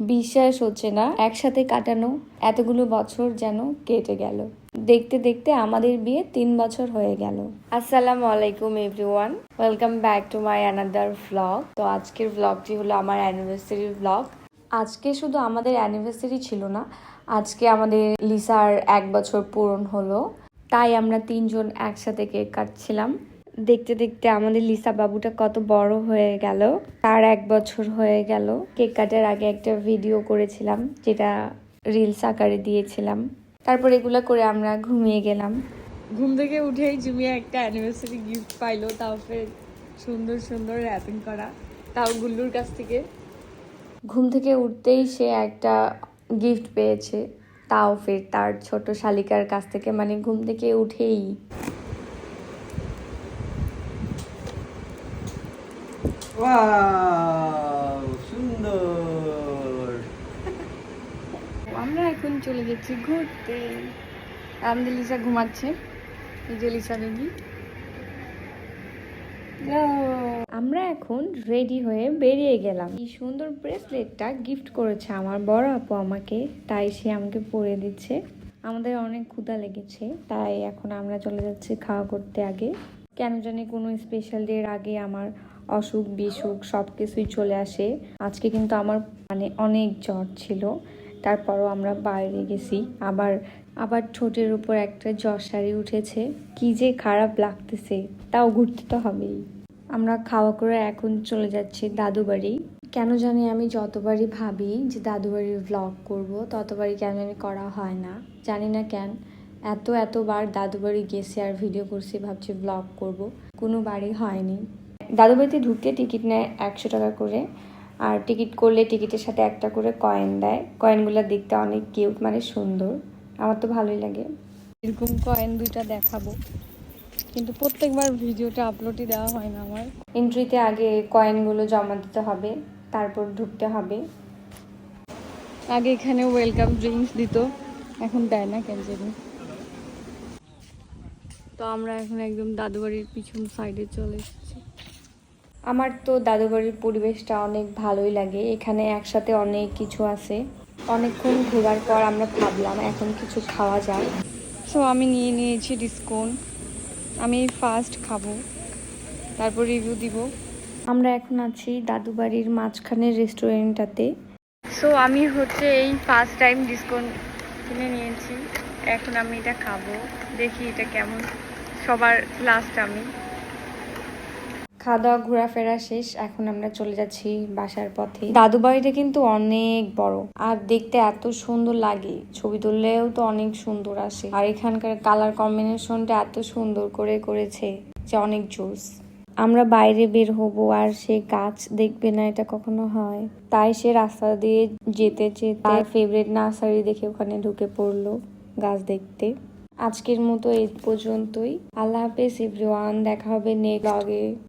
বিশ্বাস হচ্ছে না একসাথে কাটানো এতগুলো বছর যেন কেটে গেল। দেখতে দেখতে আমাদের বিয়ে 3 বছর হয়ে গেল। আসসালামু আলাইকুম everyone, welcome back to my another vlog. তো আজকের ভ্লগটি হলো আমার অ্যানিভার্সারি ভ্লগ। আজকে শুধু আমাদের অ্যানিভার্সারি ছিল না, আজকে আমাদের লিসার 1 বছর পূরণ হলো, তাই আমরা 3 জন একসাথে কেক কাটছিলাম। দেখতে দেখতে আমাদের লিসা বাবুটা কত বড় হয়ে গেল, তার 1 বছর হয়ে গেল। কেক কাটার আগে একটা ভিডিও করেছিলাম, যেটা রিলস আকারে দিয়েছিলাম। তারপর এগুলা করে আমরা ঘুমিয়ে গেলাম। ঘুম থেকে উঠেই জুমিয়া একটা অ্যানিভার্সারি গিফট পাইলো, তাও ফের সুন্দর সুন্দর র্যাপিং করা, তাও গুল্লুর কাছ থেকে। ঘুম থেকে উঠতেই সে একটা গিফট পেয়েছে, তাও ফের তার ছোট শালিকার কাছ থেকে, মানে ঘুম থেকে উঠেই। সুন্দর। আমরা এখন চলে যাচ্ছি ঘুরতে। আমাদের লিসা ঘুমাচ্ছে, এই যে লিসা বেবি। আমরা এখন রেডি হয়ে বেরিয়ে গেলাম। এই সুন্দর ব্রেসলেটটা গিফট করেছে আমার বড় আপু আমাকে, তাই সে আমাকে পরিয়ে দিচ্ছে। আমাদের অনেক ক্ষুধা লেগেছে, তাই এখন আমরা চলে যাচ্ছি খাওয়া করতে। আগে কেন জানি কোনো স্পেশাল ডের আগে আমার অসুখ বিসুখ সব কিছুই চলে আসে। আজকে কিন্তু আমার মানে অনেক জ্বর ছিল, তারপরও আমরা বাইরে গেছি। আবার ঠোঁটের উপর একটা জ্বরসারি উঠেছে, কি যে খারাপ লাগতেছে, তাও ঘুরতে তো হবেই। আমরা খাওয়া করে এখন চলে যাচ্ছি দাদু বাড়ি। কেন জানি আমি যতবারই ভাবি যে দাদু বাড়ির ভ্লগ করবো, ততবারই কেন জানি করা হয় না, জানি না কেন। এতবার দাদু বাড়ি গেছি আর ভিডিও করছি, ভাবছি ভ্লগ করব, কোনো বাড়ি হয়নি। দাদু বাড়িতে ঢুকতে টিকিট নেয় 100 টাকা করে, আর টিকিট করলে টিকিটের সাথে একটা করে কয়েন দেয়। কয়েনগুলো দেখতে অনেক কিউট, মানে সুন্দর, আমার তো ভালোই লাগে। এরকম কয়েন 2টা দেখাবো, কিন্তু প্রত্যেকবার ভিডিওটা আপলোডই দেওয়া হয় না আমার। এন্ট্রিতে আগে কয়েনগুলো জমা দিতে হবে, তারপর ঢুকতে হবে। আগে এখানে ওয়েলকাম ড্রিঙ্কস দিত, এখন দেয় না কেন জানি। তো আমরা এখন একদম দাদুবাড়ির পিছন সাইডে চলে এসেছি। আমার তো দাদুবাড়ির পরিবেশটা অনেক ভালোই লাগে, এখানে একসাথে অনেক কিছু আছে। অনেকক্ষণ ঘোরার পর আমরা ভাবলাম এখন কিছু খাওয়া যায়। সো আমি নিয়ে নিয়েছি ডিসকন্ট, আমি ফার্স্ট খাবো, তারপর রিভিউ দিব। আমরা এখন আছি দাদু বাড়ির মাঝখানের রেস্টুরেন্টটাতে। সো আমি হচ্ছে এই ফার্স্ট টাইম ডিসকন্ট কিনে নিয়েছি, এখন আমি এটা খাবো, দেখি এটা কেমন। সবার লাস্ট আমি। খাওয়া দাওয়া ঘোরাফেরা শেষ, এখন আমরা চলে যাচ্ছি বাসার পথে। দাদু বাড়িটা কিন্তু অনেক বড় আর দেখতে এত সুন্দর লাগে, ছবি তুললেও তো অনেক সুন্দর আসে। আর এখানকার কালার কম্বিনেশনটা এত সুন্দর করে করেছে যে অনেক জোস। আমরা বাইরে বের হব আর সে গাছ দেখবে না, এটা কখনো হয়? তাই সে রাস্তা দিয়ে যেতে যেতে তার ফেভারিট নার্সারি দেখে ওখানে ঢুকে পড়লো গাছ দেখতে। আজকের মতো এই পর্যন্তই। আল্লাহ হাফেজ এভরিওয়ান, দেখা হবে নেক্সট ব্লগে।